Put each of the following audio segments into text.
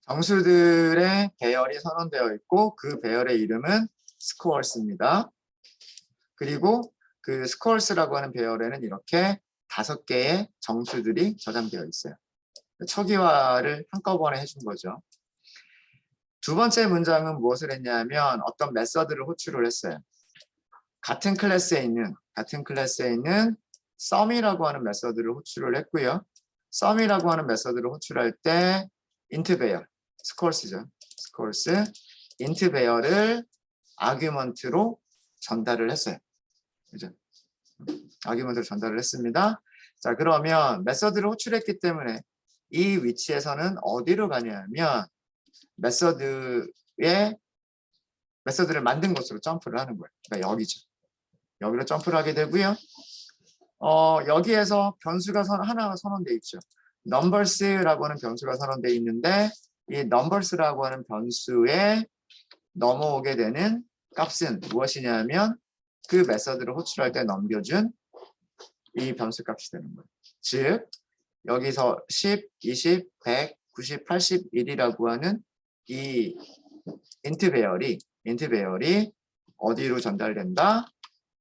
정수들의 배열이 선언되어 있고 그 배열의 이름은 스코어스입니다. 그리고 그 스코어스라고 하는 배열에는 이렇게 5개의 정수들이 저장되어 있어요. 초기화를 한꺼번에 해준 거죠. 두 번째 문장은 무엇을 했냐면 어떤 메서드를 호출을 했어요. 같은 클래스에 있는 sum이라고 하는 메서드를 호출을 했고요. sum이라고 하는 메서드를 호출할 때 int 배열, 스코어스죠. 스코어스, int 배열을 아규먼트로 전달을 했어요. 그죠? 아규먼트로 전달을 했습니다. 자, 그러면 메서드를 호출했기 때문에 이 위치에서는 어디로 가냐면 메서드를 만든 곳으로 점프를 하는 거예요. 그러니까 여기죠. 여기로 점프를 하게 되고요. 여기에서 변수가 하나가 선언되어 있죠. numbers라고 하는 변수가 선언되어 있는데 이 numbers라고 하는 변수에 넘어오게 되는 값은 무엇이냐면 그 메서드를 호출할 때 넘겨준 이 변수 값이 되는 거예요. 즉 여기서 10, 20, 100, 90, 81이라고 하는 이 int 배열이 어디로 전달된다?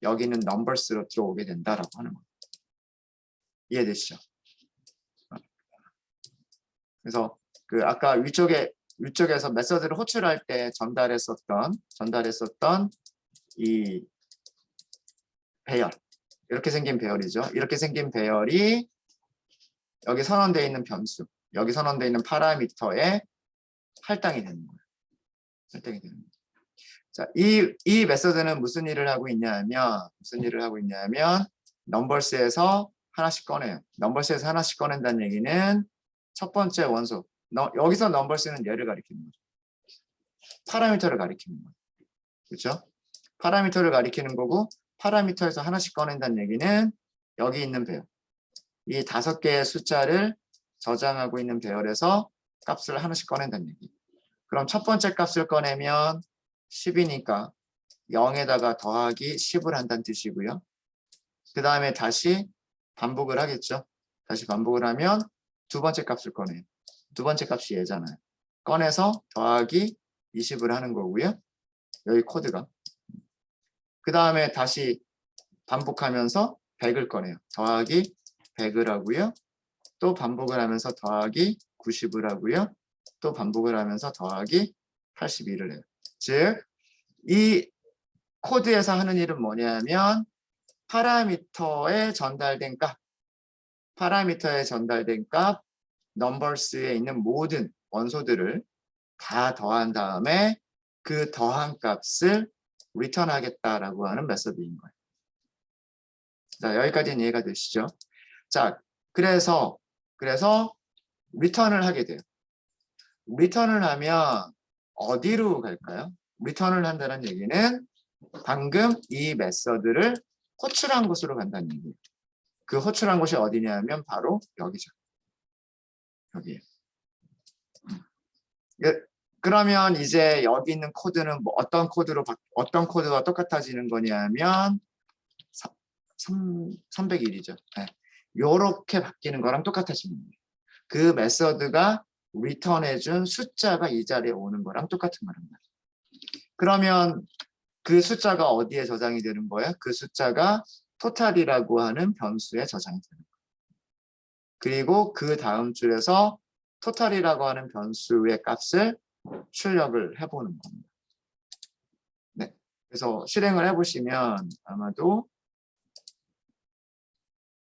여기는 numbers로 들어오게 된다라고 하는 거예요. 이해되시죠? 그래서 그 아까 위쪽에서 메서드를 호출할 때 전달했었던 이 배열, 이렇게 생긴 배열이죠. 이렇게 생긴 배열이 여기 선언되어 있는 변수, 여기 선언되어 있는 파라미터에 할당이 되는 거예요. 할당이 되는 거예요. 자, 이 메서드는 무슨 일을 하고 있냐면 넘버스에서 하나씩 꺼내요. 넘버스에서 하나씩 꺼낸다는 얘기는 첫 번째 원소, 여기서 넘버스는 얘를 가리키는 거죠. 파라미터를 가리키는 거예요. 그렇죠? 파라미터를 가리키는 거고 파라미터에서 하나씩 꺼낸다는 얘기는 여기 있는 배열, 이 5개의 숫자를 저장하고 있는 배열에서 값을 하나씩 꺼낸다는 얘기. 그럼 첫 번째 값을 꺼내면 10이니까 0에다가 더하기 10을 한다는 뜻이고요. 그 다음에 다시 반복을 하겠죠. 다시 반복을 하면 두 번째 값을 꺼내요. 두 번째 값이 얘잖아요. 꺼내서 더하기 20을 하는 거고요. 여기 코드가. 그 다음에 다시 반복하면서 100을 꺼내요. 더하기 100을 하고요. 또 반복을 하면서 더하기 90을 하고요. 또 반복을 하면서 더하기 81을 해요. 즉, 이 코드에서 하는 일은 뭐냐면 파라미터에 전달된 값, 넘버스에 있는 모든 원소들을 다 더한 다음에 그 더한 값을 리턴하겠다라고 하는 메서드인 거예요. 자, 여기까지는 이해가 되시죠? 자, 그래서 리턴을 하게 돼요. 리턴을 하면 어디로 갈까요? 리턴을 한다는 얘기는 방금 이 메서드를 호출한 곳으로 간다는 얘기예요. 그 호출한 곳이 어디냐면 바로 여기죠. 여기에요. 그러면 이제 여기 있는 코드는 뭐 어떤 코드가 똑같아지는 거냐면 301이죠. 네. 요렇게 바뀌는 거랑 똑같아지는 거예요. 그 메서드가 리턴해준 숫자가 이 자리에 오는 거랑 똑같은 거란 말이에요. 그러면 그 숫자가 어디에 저장이 되는 거예요? 그 숫자가 토탈이라고 하는 변수에 저장이 되는 거예요. 그리고 그 다음 줄에서 토탈이라고 하는 변수의 값을 출력을 해보는 겁니다. 네. 그래서 실행을 해보시면 아마도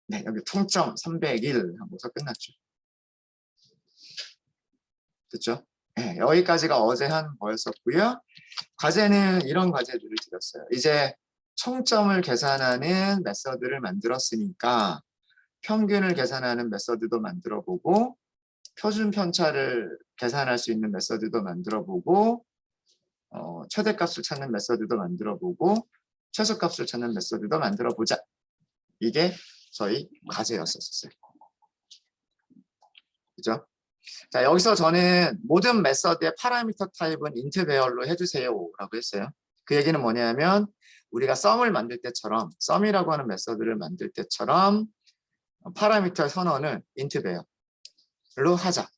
네, 여기 통점 301 하고서 끝났죠. 됐죠? 네, 여기까지가 어제 한 거였었고요. 과제는 이런 과제들을 드렸어요. 이제 총점을 계산하는 메서드를 만들었으니까 평균을 계산하는 메서드도 만들어보고 표준 편차를 계산할 수 있는 메서드도 만들어보고 최대값을 찾는 메서드도 만들어보고 최소값을 찾는 메서드도 만들어보자. 이게 저희 과제였었어요. 그죠? 자, 여기서 저는 모든 메서드의 파라미터 타입은 int 배열로 해주세요 라고 했어요. 그 얘기는 뭐냐면 우리가 sum을 만들 때처럼 sum이라고 하는 메서드를 만들 때처럼 파라미터 선언을 int 배열로 하자.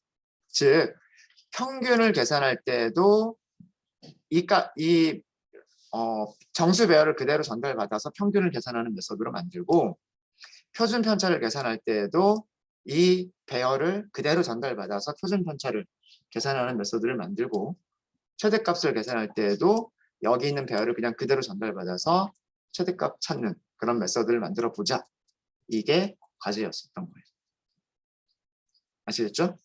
즉 평균을 계산할 때도 이 정수 배열을 그대로 전달받아서 평균을 계산하는 메소드로 만들고, 표준 편차를 계산할 때에도 이 배열을 그대로 전달받아서 표준 편차를 계산하는 메소드를 만들고, 최대값을 계산할 때에도 여기 있는 배열을 그냥 그대로 전달받아서 최대값 찾는 그런 메소드를 만들어 보자. 이게 과제였었던 거예요. 아시겠죠?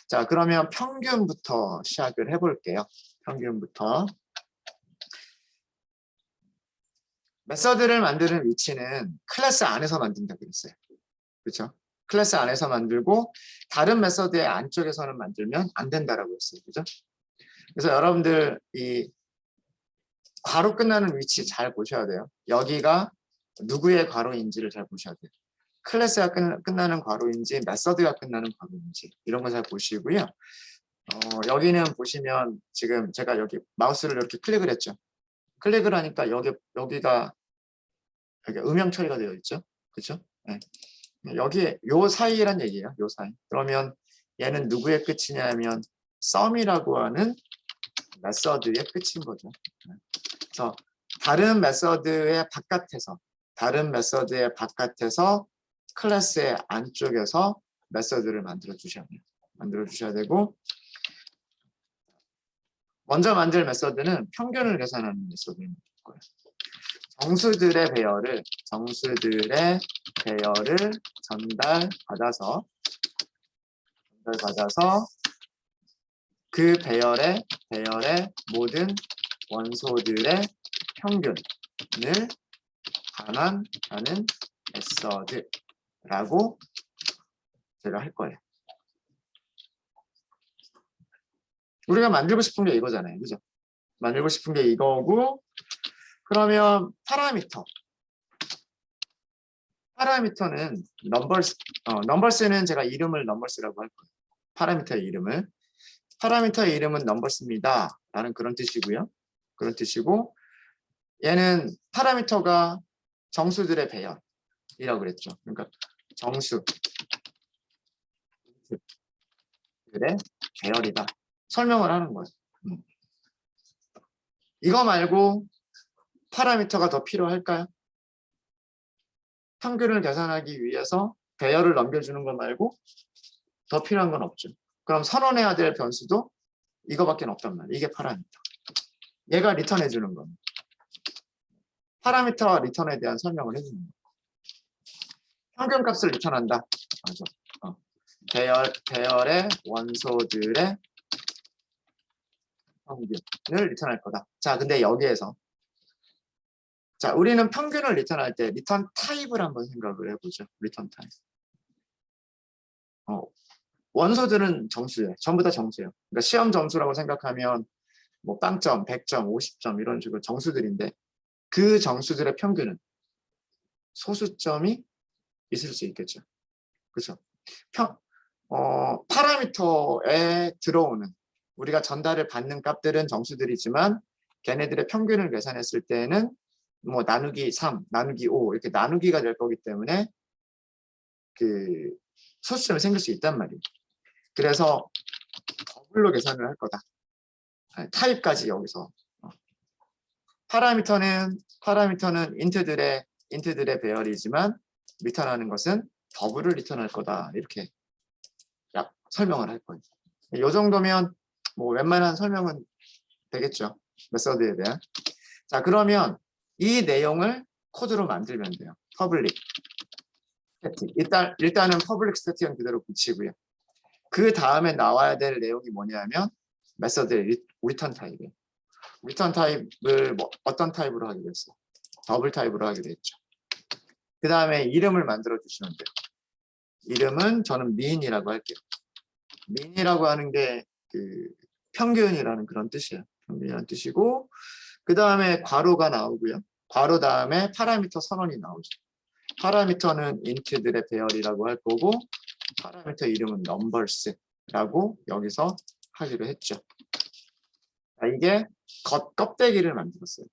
자, 그러면 평균부터 시작을 해볼게요. 평균부터. 메서드를 만드는 위치는 클래스 안에서 만든다고 그랬어요. 그렇죠? 클래스 안에서 만들고 다른 메서드의 안쪽에서는 만들면 안 된다라고 했어요. 그죠? 그래서 여러분들 이 괄호 끝나는 위치 잘 보셔야 돼요. 여기가 누구의 괄호인지를 잘 보셔야 돼요. 클래스가 끝나는 괄호인지 메서드가 끝나는 괄호인지 이런 거 잘 보시고요. 여기는 보시면 지금 제가 여기 마우스를 이렇게 클릭을 했죠. 클릭을 하니까 여기가 음영 처리가 되어 있죠. 그렇죠? 네. 여기에 요 사이란 얘기예요. 요 사이. 그러면 얘는 누구의 끝이냐면 썸이라고 하는 메서드의 끝인 거죠. 그래서 다른 메서드의 바깥에서 클래스의 안쪽에서 메서드를 만들어 주셔야 돼요. 만들어 주셔야 되고, 먼저 만들 메서드는 평균을 계산하는 메서드일 거예요. 정수들의 배열을 전달받아서 그 배열의 모든 원소들의 평균을 반환하는 메서드라고 제가 할 거예요. 우리가 만들고 싶은 게 이거잖아요. 그죠? 만들고 싶은 게 이거고, 그러면 파라미터는 넘버스는 제가 이름을 넘버스라고 할 거예요. 파라미터의 이름은 넘버스입니다 라는 그런 뜻이고요. 그런 뜻이고, 얘는 파라미터가 정수들의 배열이라고 그랬죠. 그러니까 정수들의 배열이다. 설명을 하는 거예요. 이거 말고 파라미터가 더 필요할까요? 평균을 계산하기 위해서 배열을 넘겨주는 거 말고 더 필요한 건 없죠. 그럼 선언해야 될 변수도 이거밖에 없단 말이에요. 이게 파라미터. 얘가 리턴해 주는 겁니다. 파라미터 리턴에 대한 설명을 해주는 거예요. 평균값을 리턴한다. 맞아. 배열의 원소들의 평균을 리턴할 거다. 자, 근데 여기에서 우리는 평균을 리턴할 때 리턴 타입을 한번 생각을 해보죠. 리턴 타입. 원소들은 정수예요. 전부 다 정수예요. 그러니까 시험 점수라고 생각하면 뭐 빵점, 100점, 50점 이런 식으로 정수들인데, 그 정수들의 평균은 소수점이 있을 수 있겠죠. 그렇죠? 파라미터에 들어오는 우리가 전달을 받는 값들은 정수들이지만 걔네들의 평균을 계산했을 때는 뭐 나누기 3, 나누기 5 이렇게 나누기가 될 거기 때문에 그 소수점이 생길 수 있단 말이에요. 그래서 더블로 계산을 할 거다. 타입까지 여기서. 파라미터는 인트들의 배열이지만 리턴하는 것은 더블을 리턴할 거다. 이렇게 설명을 할 거예요. 이 정도면 뭐 웬만한 설명은 되겠죠. 메서드에 대한. 자, 그러면 이 내용을 코드로 만들면 돼요. 퍼블릭 스태틱. 일단은 퍼블릭 스태틱은 그대로 붙이고요. 그 다음에 나와야 될 내용이 뭐냐면 메서드의 리턴 타입이에요. 리턴 타입을 어떤 타입으로 하기로 했어요? 더블 타입으로 하기로 했죠. 그 다음에 이름을 만들어 주시면 돼요. 이름은 저는 민이라고 할게요. 민이라고 하는 게 그 평균이라는 그런 뜻이에요. 평균이라는 뜻이고, 그 다음에 괄호가 나오고요. 괄호 다음에 파라미터 선언이 나오죠. 파라미터는 인트들의 배열이라고 할 거고, 파라미터 이름은 넘버스라고 여기서 하기로 했죠. 자, 이게 껍데기를 만들었어요.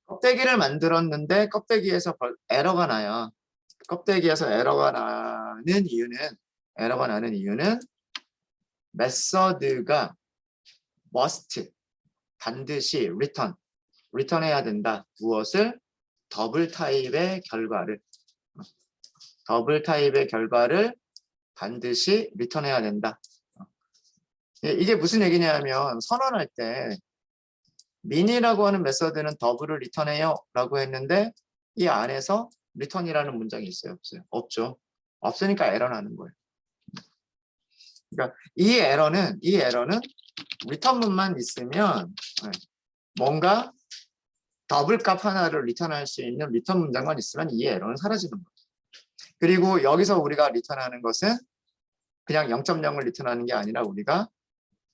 껍데기를 만들었는데 껍데기에서 에러가 나요. 껍데기에서 에러가 나는 이유는 메서드가 must 반드시 return해야 된다. 무엇을? 더블 타입의 결과를 반드시 return해야 된다. 이게 무슨 얘기냐면 선언할 때 민이라고 하는 메서드는 더블을 리턴해요 라고 했는데 이 안에서 return이라는 문장이 있어요? 없어요? 없죠. 없으니까 에러 나는 거예요. 그러니까 이 에러는 return문만 있으면 뭔가 더블 값 하나를 리턴할 수 있는 리턴 문장만 있으면 이 에러는 사라지는 거예요. 그리고 여기서 우리가 리턴하는 것은 그냥 0.0을 리턴하는 게 아니라 우리가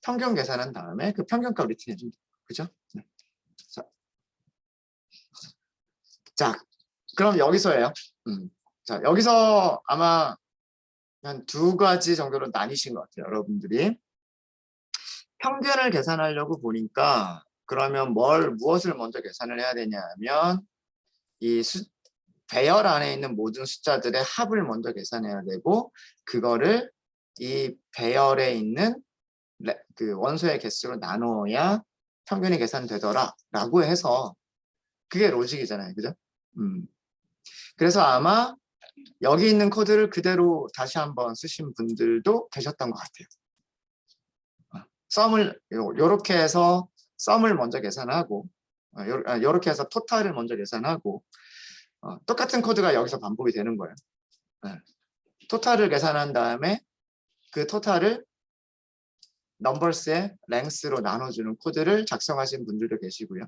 평균 계산한 다음에 그 평균값 리턴해 준다. 그죠? 네. 자, 그럼 여기서예요. 자, 여기서 아마 한 2가지 정도로 나뉘신 것 같아요. 여러분들이. 평균을 계산하려고 보니까 그러면 무엇을 먼저 계산을 해야 되냐 하면 이 배열 안에 있는 모든 숫자들의 합을 먼저 계산해야 되고 그거를 이 배열에 있는 그 원소의 개수로 나눠야 평균이 계산되더라 라고 해서 그게 로직이잖아요. 그죠? 그래서 아마 여기 있는 코드를 그대로 다시 한번 쓰신 분들도 계셨던 것 같아요. 썸을 요렇게 해서 썸을 먼저 계산하고 요렇게 해서 토탈을 먼저 계산하고 똑같은 코드가 여기서 반복이 되는 거예요. 토탈을 계산한 다음에 그 토탈을 넘버스의 랭스로 나눠주는 코드를 작성하신 분들도 계시고요.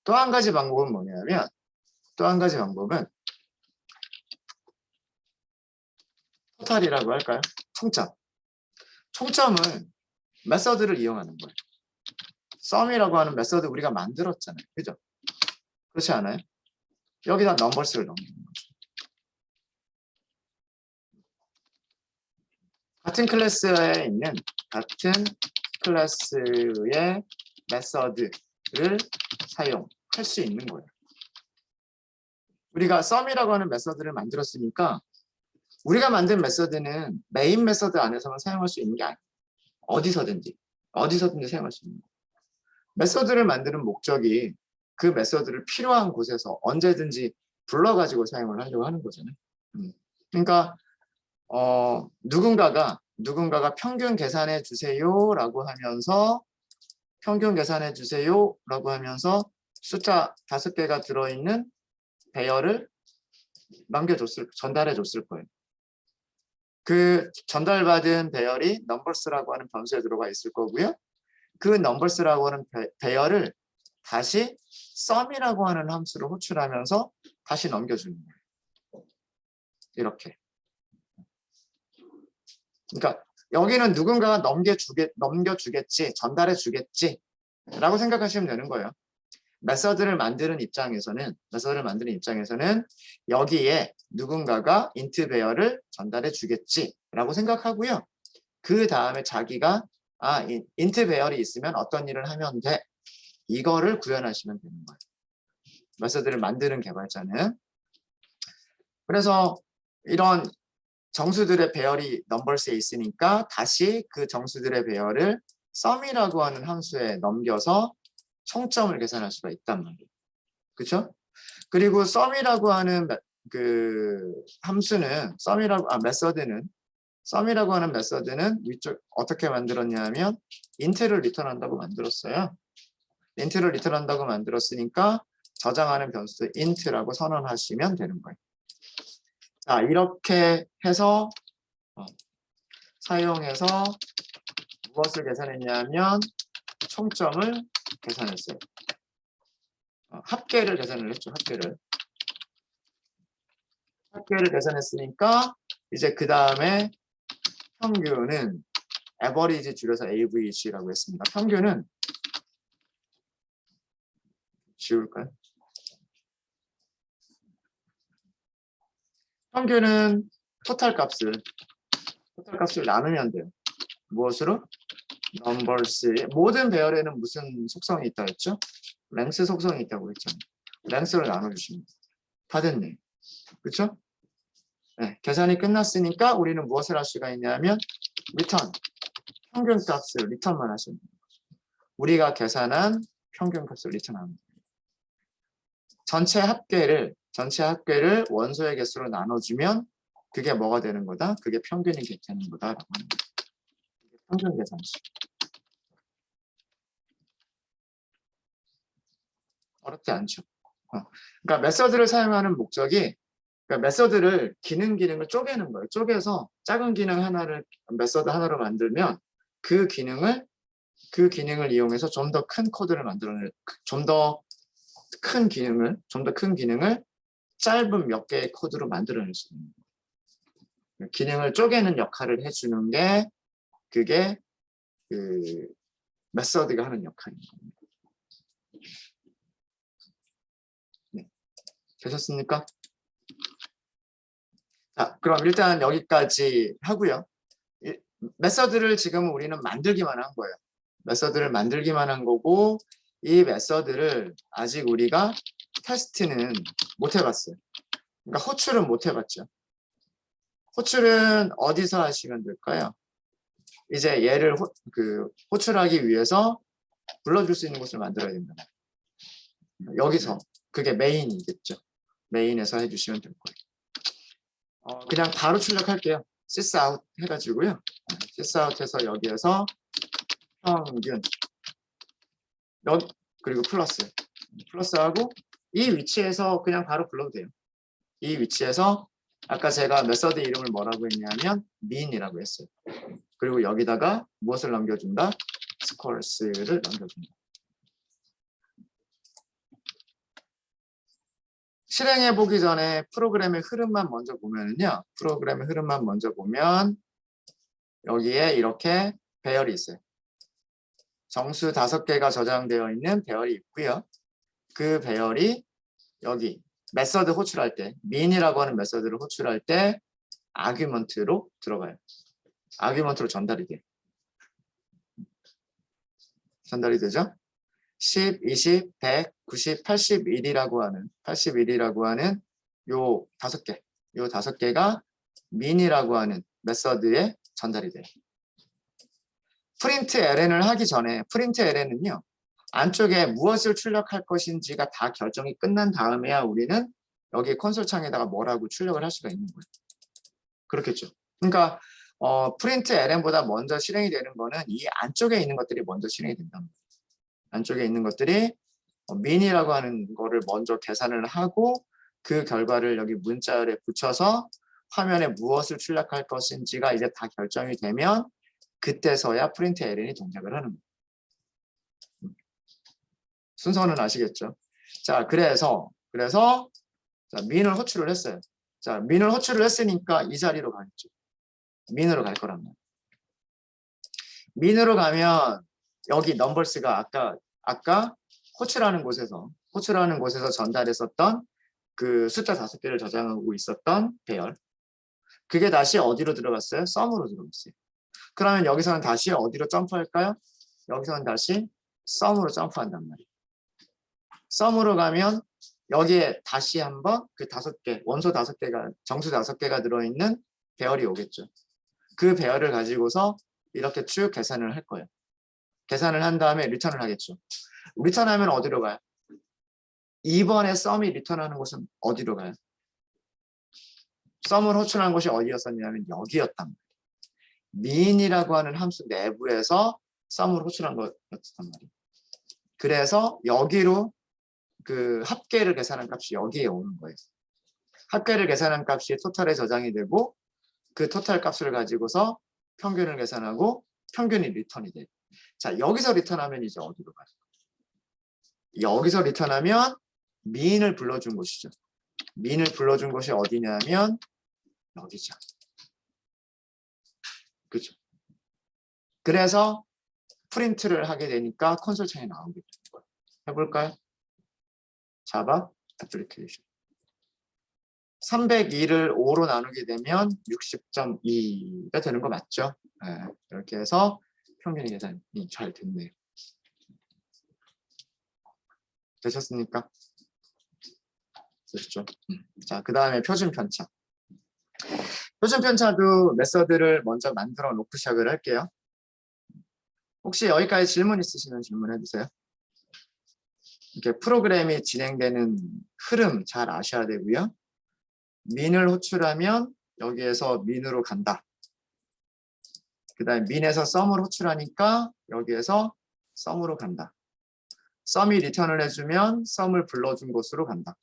또 한 가지 방법은 뭐냐면 토탈이라고 할까요? 총점은 메서드를 이용하는 거예요. 썸이라고 하는 메서드 우리가 만들었잖아요. 그죠? 그렇지 않아요? 여기다 넘버스를 넣는 거죠. 같은 클래스의 메서드를 사용할 수 있는 거예요. 우리가 썸이라고 하는 메서드를 만들었으니까 우리가 만든 메서드는 메인 메서드 안에서만 사용할 수 있는 게 아니에요. 어디서든지 사용할 수 있는 거예요. 메서드를 만드는 목적이 그 메서드를 필요한 곳에서 언제든지 불러가지고 사용을 하려고 하는 거잖아요. 그러니까 누군가가 평균 계산해 주세요라고 하면서 숫자 5개가 들어있는 배열을 전달해 줬을 거예요. 그 전달받은 배열이 넘버스라고 하는 변수에 들어가 있을 거고요. 그 넘버스라고 하는 배열을 다시 썸이라고 하는 함수로 호출하면서 다시 넘겨주는 거예요. 이렇게. 그러니까 여기는 누군가가 넘겨주겠지, 전달해주겠지 라고 생각하시면 되는 거예요. 메서드를 만드는 입장에서는 여기에 누군가가 인트 배열을 전달해 주겠지 라고 생각하고요. 그 다음에 자기가 인트 배열이 있으면 어떤 일을 하면 돼. 이거를 구현하시면 되는 거예요. 메서드를 만드는 개발자는. 그래서 이런 정수들의 배열이 넘버스에 있으니까 다시 그 정수들의 배열을 썸이라고 하는 함수에 넘겨서 총점을 계산할 수가 있단 말이에요. 그렇죠? 그리고 썸이라고 하는 그 함수는 썸이라고 하는 메서드는 위쪽 어떻게 만들었냐면 인트를 리턴한다고 만들었어요. 인트를 리턴한다고 만들었으니까 저장하는 변수 int라고 선언하시면 되는 거예요. 자, 이렇게 해서 사용해서 무엇을 계산했냐면 총점을 계산했어요. 합계를 계산을 했죠. 합계를 계산했으니까 이제 그 다음에 평균은 average 줄여서 AVG라고 했습니다. 평균은 지울까요? 평균은 토탈 값을 나누면 돼요. 무엇으로? 넘버스. 모든 배열에는 무슨 속성이 있다 했죠? 랭스 속성이 있다고 했잖아요. 랭스를 나눠주시면 다 됐네. 그렇죠? 네, 계산이 끝났으니까 우리는 무엇을 할 수가 있냐면 return, 평균값을 리턴만 하시면 돼요. 우리가 계산한 평균값을 리턴하는 거예요. 전체 합계를 원소의 개수로 나눠주면 그게 뭐가 되는 거다? 그게 평균이 되는 거다라고 하는 거예요. 평균 계산식. 어렵지 않죠. 그러니까 메서드를 사용하는 목적이 그러니까 메서드를 기능을 쪼개는 거예요. 쪼개서 작은 기능 하나를 메서드 하나로 만들면 그 기능을 이용해서 좀 더 큰 코드를 만들어낼 좀 더 큰 기능을 짧은 몇 개의 코드로 만들어낼 수 있는 거예요. 기능을 쪼개는 역할을 해주는 게 그게 그 메서드가 하는 역할인 겁니다. 네. 되셨습니까? 자, 그럼 일단 여기까지 하고요. 메서드를 지금 우리는 만들기만 한 거예요. 메서드를 만들기만 한 거고 이 메서드를 아직 우리가 테스트는 못 해봤어요. 그러니까 호출은 못 해봤죠. 호출은 어디서 하시면 될까요? 이제 얘를 호출하기 위해서 불러줄 수 있는 곳을 만들어야 된다. 여기서 그게 메인이겠죠. 메인에서 해주시면 될 거예요. 그냥 바로 출력할게요. sysout 해가지고요. sysout 해서 여기에서 평균 여기 그리고 플러스하고 이 위치에서 그냥 바로 불러도 돼요. 이 위치에서 아까 제가 메서드 이름을 뭐라고 했냐면 mean이라고 했어요. 그리고 여기다가 무엇을 남겨준다? scores를 남겨준다. 실행해 보기 전에 프로그램의 흐름만 먼저 보면은요. 프로그램의 흐름만 먼저 보면 여기에 이렇게 배열이 있어요. 정수 5개가 저장되어 있는 배열이 있고요. 그 배열이 여기 메서드 호출할 때 mean이라고 하는 메서드를 호출할 때 아규먼트로 들어가요. 아규먼트로 전달이 돼요. 전달이 되죠? 10, 20, 100, 90, 81이라고 하는 요 5개. 요 5개가 mean이라고 하는 메서드에 전달이 돼요. 프린트 ln을 하기 전에 프린트 ln은요. 안쪽에 무엇을 출력할 것인지가 다 결정이 끝난 다음에야 우리는 여기 콘솔 창에다가 뭐라고 출력을 할 수가 있는 거예요. 그렇겠죠. 그러니까 프린트 ln보다 먼저 실행이 되는 거는 이 안쪽에 있는 것들이 먼저 실행이 된다는 거예요. 안쪽에 있는 것들이 mean이라고 하는 거를 먼저 계산을 하고 그 결과를 여기 문자열에 붙여서 화면에 무엇을 출력할 것인지가 이제 다 결정이 되면 그때서야 프린트 ln이 동작을 하는 거예요. 순서는 아시겠죠? 자, 그래서 자, mean을 호출을 했어요. 자, mean을 호출을 했으니까 이 자리로 가겠죠. mean으로 갈 거란 말이에요. mean으로 가면 여기 numbers가 아까 호출하는 곳에서 전달했었던 그 숫자 5개를 저장하고 있었던 배열. 그게 다시 어디로 들어갔어요? sum으로 들어갔어요. 그러면 여기서는 다시 어디로 점프할까요? 여기서는 다시 sum으로 점프한단 말이에요. sum으로 가면 여기에 다시 한번 그 5개, 원소 5개가, 정수 5개가 들어있는 배열이 오겠죠. 그 배열을 가지고서 이렇게 쭉 계산을 할 거예요. 계산을 한 다음에 리턴을 하겠죠. 리턴하면 어디로 가요? 이번에 sum이 리턴하는 곳은 어디로 가요? sum을 호출한 곳이 어디였었냐면 여기였단 말이에요. mean이라고 하는 함수 내부에서 sum을 호출한 거였단 말이에요. 그래서 여기로 그 합계를 계산한 값이 여기에 오는 거예요. 합계를 계산한 값이 토탈에 저장이 되고 그 토탈 값을 가지고서 평균을 계산하고 평균이 리턴이 돼요. 자, 여기서 리턴하면 이제 어디로 가요? 여기서 리턴하면 mean을 불러준 곳이죠. mean을 불러준 곳이 어디냐면 여기죠. 그렇죠. 그래서 프린트를 하게 되니까 콘솔 창에 나오게 되는 거예요. 해볼까요? 자바 애플리케이션. 302를 5로 나누게 되면 60.2가 되는 거 맞죠? 네, 이렇게 해서 평균 계산이 잘 됐네요. 되셨습니까? 됐죠? 자, 그 다음에 표준 편차. 표준 편차도 메서드를 먼저 만들어 놓고 시작을 할게요. 혹시 여기까지 질문 있으시면 질문해 주세요. 이렇게 프로그램이 진행되는 흐름 잘 아셔야 되고요. 민을 호출하면 여기에서 민으로 간다. 그 다음에 민에서 썸을 호출하니까 여기에서 썸으로 간다. 썸이 리턴을 해주면 썸을 불러준 곳으로 간다.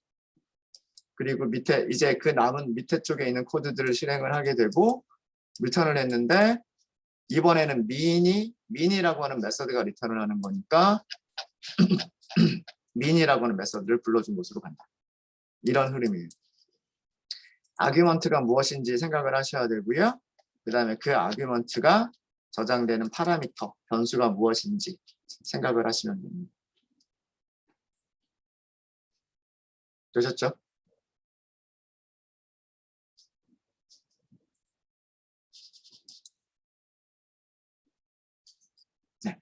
그리고 밑에 이제 그 남은 밑에 쪽에 있는 코드들을 실행을 하게 되고 리턴을 했는데 이번에는 민이라고 하는 메서드가 리턴을 하는 거니까 민이라고 하는 메서드를 불러준 곳으로 간다. 이런 흐름이에요. 아규먼트가 무엇인지 생각을 하셔야 되고요. 그 다음에 그 아규먼트가 저장되는 파라미터, 변수가 무엇인지 생각을 하시면 됩니다. 되셨죠? 네.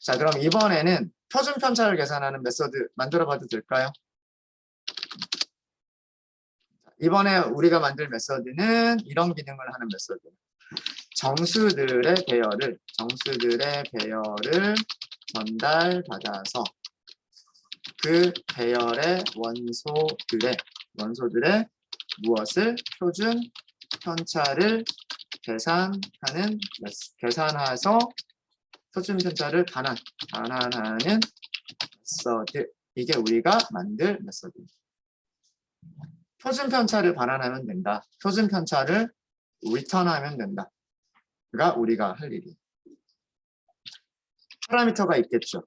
자, 그럼 이번에는 표준 편차를 계산하는 메서드 만들어 봐도 될까요? 이번에 우리가 만들 메서드는 이런 기능을 하는 메서드. 정수들의 배열을 전달받아서 그 배열의 원소들의 무엇을 표준 편차를 계산해서 표준 편차를 반환하는 메서드. 이게 우리가 만들 메서드입니다. 표준 편차를 반환하면 된다. 표준 편차를 리턴하면 된다. 그가 우리가 할 일이에요. 파라미터가 있겠죠.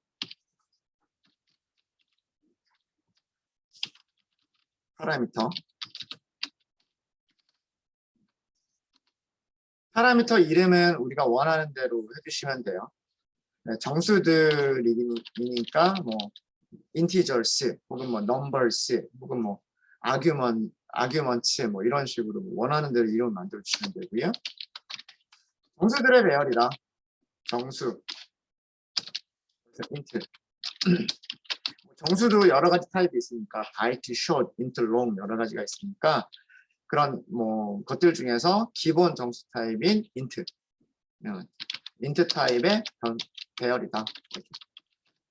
파라미터 이름은 우리가 원하는 대로 해주시면 돼요. 네, 정수들이니까 뭐 인티저스 혹은 뭐 넘버스 혹은 뭐 아규먼츠 뭐 이런 식으로 원하는 대로 이름을 만들어 주시면 되고요. 정수들의 배열이다. 정수 인트 정수도 여러 가지 타입이 있으니까 바이트, 숏, 인트, 롱 여러 가지가 있으니까 그런 뭐 것들 중에서 기본 정수 타입인 인트 타입의 배열이다.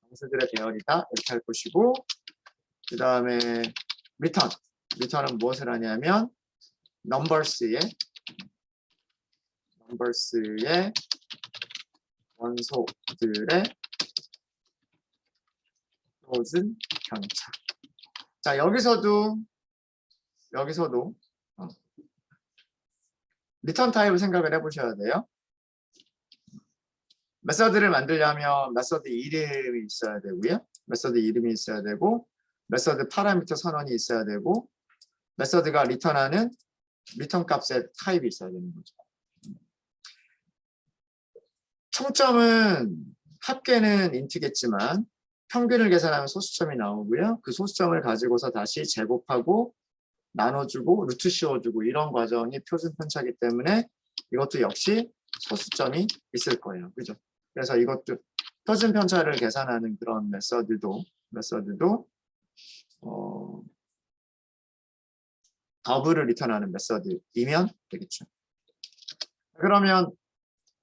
정수들의 배열이다 이렇게 할 것이고 그 다음에 리턴은 무엇을 하냐면 넘버스의 원소들의 표준 편차. 자, 여기서도 리턴 타입을 생각을 해보셔야 돼요. 메서드를 만들려면 메서드 이름이 있어야 되고요. 메서드 이름이 있어야 되고 메서드 파라미터 선언이 있어야 되고 메서드가 리턴하는 리턴 값의 타입이 있어야 되는 거죠. 총점은 합계는 인트겠지만 평균을 계산하면 소수점이 나오고요. 그 소수점을 가지고서 다시 제곱하고 나눠주고 루트 씌워주고 이런 과정이 표준 편차이기 때문에 이것도 역시 소수점이 있을 거예요. 그죠? 그래서 이것도 표준 편차를 계산하는 그런 메서드도 더블을 리턴하는 메서드이면 되겠죠. 그러면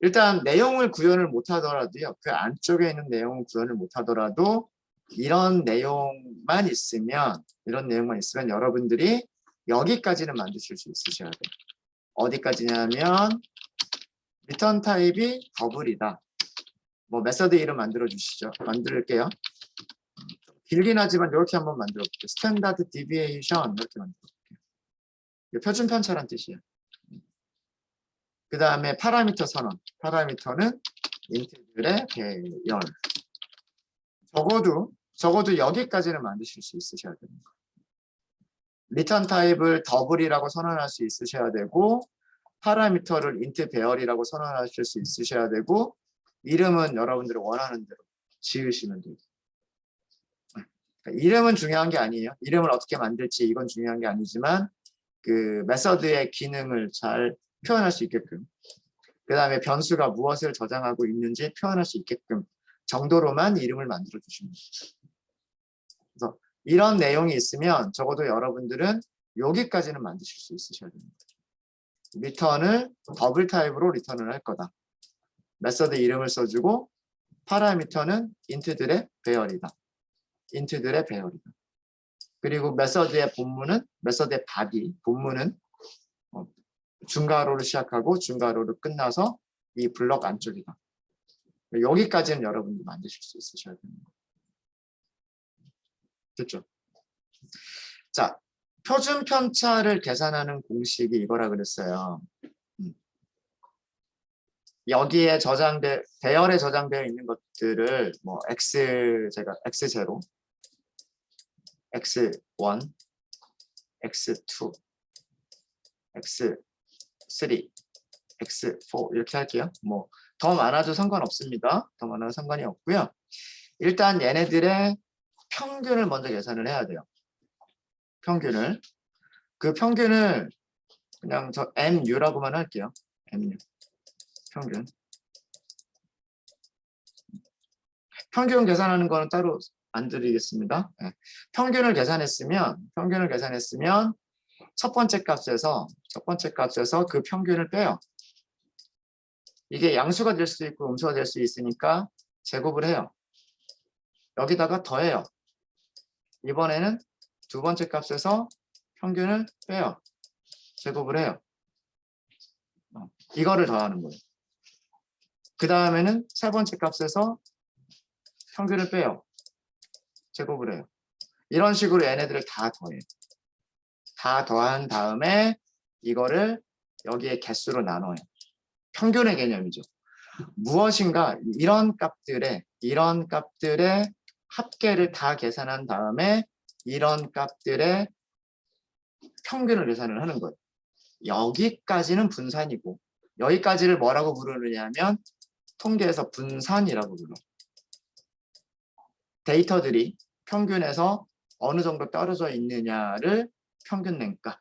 일단 내용을 구현을 못하더라도요. 그 안쪽에 있는 내용을 구현을 못하더라도 이런 내용만 있으면 여러분들이 여기까지는 만드실 수 있으셔야 돼요. 어디까지냐면 리턴 타입이 더블이다. 뭐 메서드 이름 만들어 주시죠. 만들게요. 길긴 하지만 이렇게 한번 만들어 볼게요. 스탠다드 디비에이션 이렇게 만들어 볼게요. 표준 편차란 뜻이에요. 그 다음에 파라미터 선언. 파라미터는 인트들의 배열. 적어도 여기까지는 만드실 수 있으셔야 됩니다. 리턴 타입을 더블이라고 선언할 수 있으셔야 되고 파라미터를 인트 배열이라고 선언하실 수 있으셔야 되고 이름은 여러분들이 원하는 대로 지으시면 돼요. 이름은 중요한 게 아니에요. 이름을 어떻게 만들지 이건 중요한 게 아니지만 그 메서드의 기능을 잘 표현할 수 있게끔 그 다음에 변수가 무엇을 저장하고 있는지 표현할 수 있게끔 정도로만 이름을 만들어 주시면 돼요. 그래서 이런 내용이 있으면 적어도 여러분들은 여기까지는 만드실 수 있으셔야 됩니다. 리턴을 더블 타입으로 리턴을 할 거다. 메서드 이름을 써주고 파라미터는 인트들의 배열이다. 인트들의 배열이다. 그리고 메서드의 본문은 메서드의 바디 본문은 중괄호로 시작하고 중괄호로 끝나서 이 블럭 안쪽이다. 여기까지는 여러분이 만드실 수 있으셔야 됩니다. 됐죠? 자, 표준 편차를 계산하는 공식이 이거라 그랬어요. 여기에 배열에 저장되어 있는 것들을 뭐 제가 x0, x1, x2, x3, x4 이렇게 할게요. 뭐 더 많아도 상관없습니다. 더 많아도 상관이 없고요. 일단 얘네들의 평균을 먼저 계산을 해야 돼요. 평균을. 그 평균을 그냥 저 MU라고만 할게요. MU. 평균. 평균 계산하는 거는 따로 안 드리겠습니다. 네. 평균을 계산했으면 첫 번째 값에서 그 평균을 빼요. 이게 양수가 될 수 있고 음수가 될 수 있으니까 제곱을 해요. 여기다가 더해요. 이번에는 두 번째 값에서 평균을 빼요. 제곱을 해요. 이거를 더하는 거예요. 그 다음에는 세 번째 값에서 평균을 빼요. 제곱을 해요. 이런 식으로 얘네들을 다 더해요. 다 더한 다음에 이거를 여기에 개수로 나눠요. 평균의 개념이죠. 무엇인가 이런 값들의 합계를 다 계산한 다음에 이런 값들의 평균을 계산을 하는 거예요. 여기까지는 분산이고 여기까지를 뭐라고 부르느냐면 통계에서 분산이라고 불러. 데이터들이 평균에서 어느 정도 떨어져 있느냐를 평균 냉값.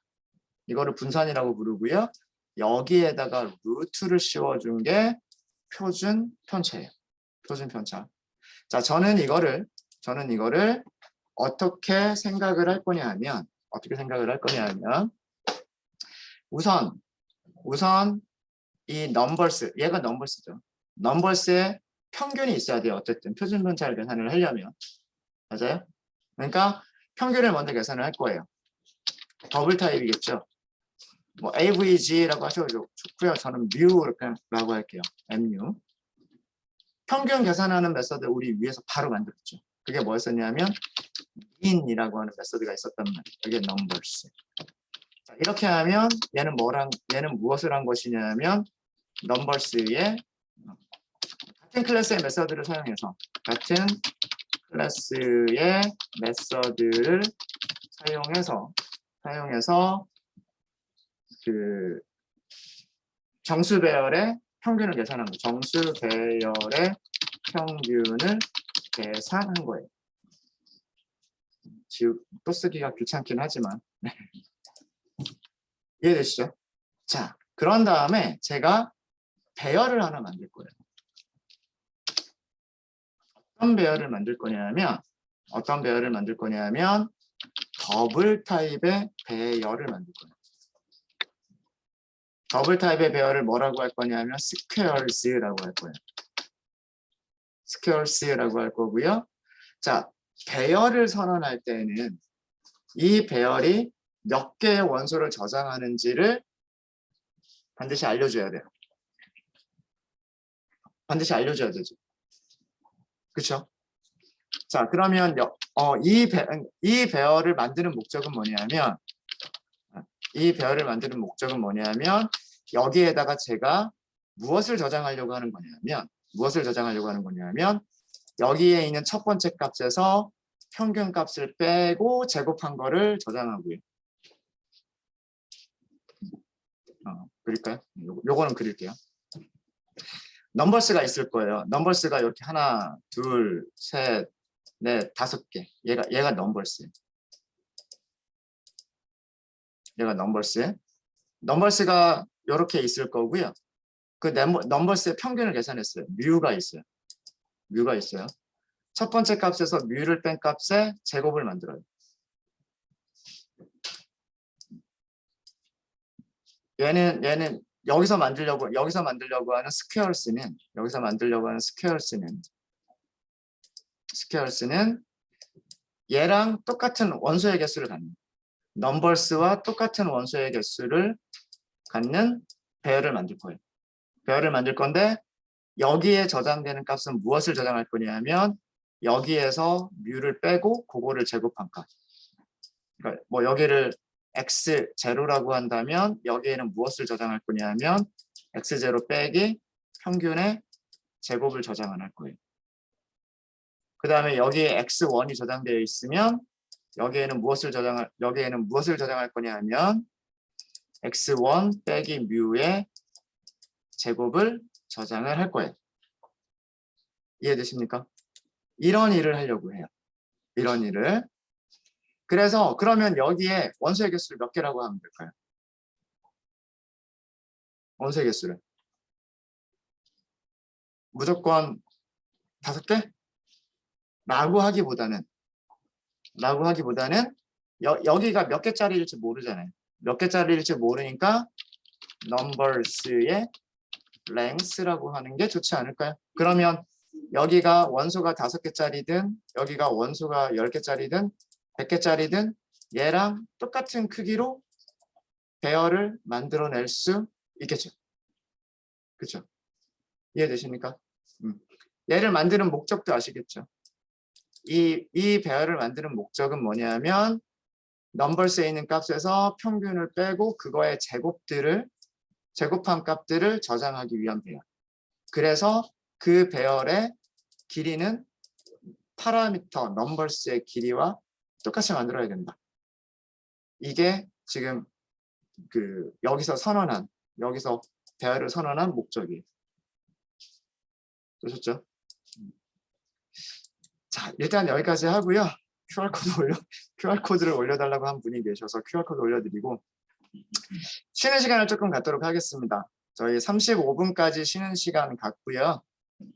이거를 분산이라고 부르고요. 여기에다가 루트를 씌워준 게 표준 편차예요. 표준 편차. 자, 저는 이거를 어떻게 생각을 할 거냐 하면 우선 이 넘버스, 얘가 넘버스죠. 넘버스에 평균이 있어야 돼요. 어쨌든 표준 편차를 계산을 하려면. 맞아요? 그러니까 평균을 먼저 계산을 할 거예요. 더블 타입이겠죠. 뭐 AVG라고 하셔도 좋고요. 저는 뮤라고 할게요. MU. 평균 계산하는 메서드 우리 위에서 바로 만들었죠. 그게 뭐였었냐면 mean이라고 하는 메서드가 있었단 말이에요. 이게 numbers. 자, 이렇게 하면 얘는 무엇을 한 것이냐면 numbers의 같은 클래스의 메서드를 사용해서 그 정수 배열의 평균을 계산한 거예요. 정수 배열의 평균을 계산한 거예요. 또 쓰기가 귀찮긴 하지만 이해되시죠? 자, 그런 다음에 제가 배열을 하나 만들 거예요. 어떤 배열을 만들 거냐면 더블 타입의 배열을 만들 거예요. 더블 타입의 배열을 뭐라고 할 거냐면 squares라고 할 거예요. squares라고 할 거고요. 자, 배열을 선언할 때는 이 배열이 몇 개의 원소를 저장하는지를 반드시 알려줘야 돼요. 반드시 알려줘야 되죠. 그렇죠? 자, 그러면 이 배열을 만드는 목적은 뭐냐면 여기에다가 제가 무엇을 저장하려고 하는 거냐면 여기에 있는 첫 번째 값에서 평균 값을 빼고 제곱한 거를 저장하고요. 그릴까요? 요거는 그릴게요. 넘버스가 있을 거예요. 넘버스가 이렇게 하나, 둘, 셋, 넷, 5개. 얘가 넘버스예요. 얘가 넘버스예요. 넘버스가 이렇게 있을 거고요. 그 넘버스의 평균을 계산했어요. 뮤가 있어요. 첫 번째 값에서 뮤를 뺀 값에 제곱을 만들어요. 얘는 여기서 만들려고 하는 스퀘어스는 얘랑 똑같은 원소의 개수를 갖는 넘버스와 똑같은 원소의 개수를 갖는 배열을 만들 거예요. 배열을 만들 건데 여기에 저장되는 값은 무엇을 저장할 거냐면 여기에서 뮤를 빼고 그거를 제곱한 값. 그러니까 뭐 여기를 x0라고 한다면 여기에는 무엇을 저장할 거냐면 x0 빼기 평균의 제곱을 저장을 할 거예요. 그 다음에 여기에 x1이 저장되어 있으면 여기에는 무엇을 저장할 거냐면 x1 빼기 뮤의 제곱을 저장을 할 거예요. 이해되십니까? 이런 일을 하려고 해요. 이런 일을. 그래서 그러면 여기에 원소의 개수를 몇 개라고 하면 될까요? 원소의 개수를 무조건 5개? 라고 하기보다는 여기가 몇 개짜리일지 모르잖아요. 몇 개짜리일지 모르니까 numbers의 length라고 하는 게 좋지 않을까요? 그러면 여기가 원소가 5개짜리든 여기가 원소가 10개짜리든 100개짜리든 얘랑 똑같은 크기로 배열을 만들어낼 수 있겠죠. 그렇죠? 이해되십니까? 얘를 만드는 목적도 아시겠죠? 이 배열을 만드는 목적은 뭐냐면 넘버스에 있는 값에서 평균을 빼고 그거의 제곱한 값들을 저장하기 위한 배열. 그래서 그 배열의 길이는 파라미터 넘버스의 길이와 똑같이 만들어야 된다. 이게 지금 여기서 배열을 선언한 목적이에요. 보셨죠? 자, 일단 여기까지 하고요. QR코드를 올려달라고 한 분이 계셔서 QR코드 올려드리고 쉬는 시간을 조금 갖도록 하겠습니다. 저희 35분까지 쉬는 시간 갖고요.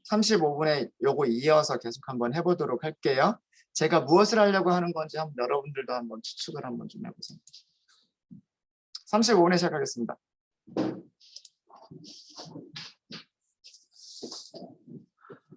35분에 요거 이어서 계속 한번 해보도록 할게요. 제가 무엇을 하려고 하는 건지 여러분들도 한번 추측을 한번 좀 해보세요. 35분에 시작하겠습니다.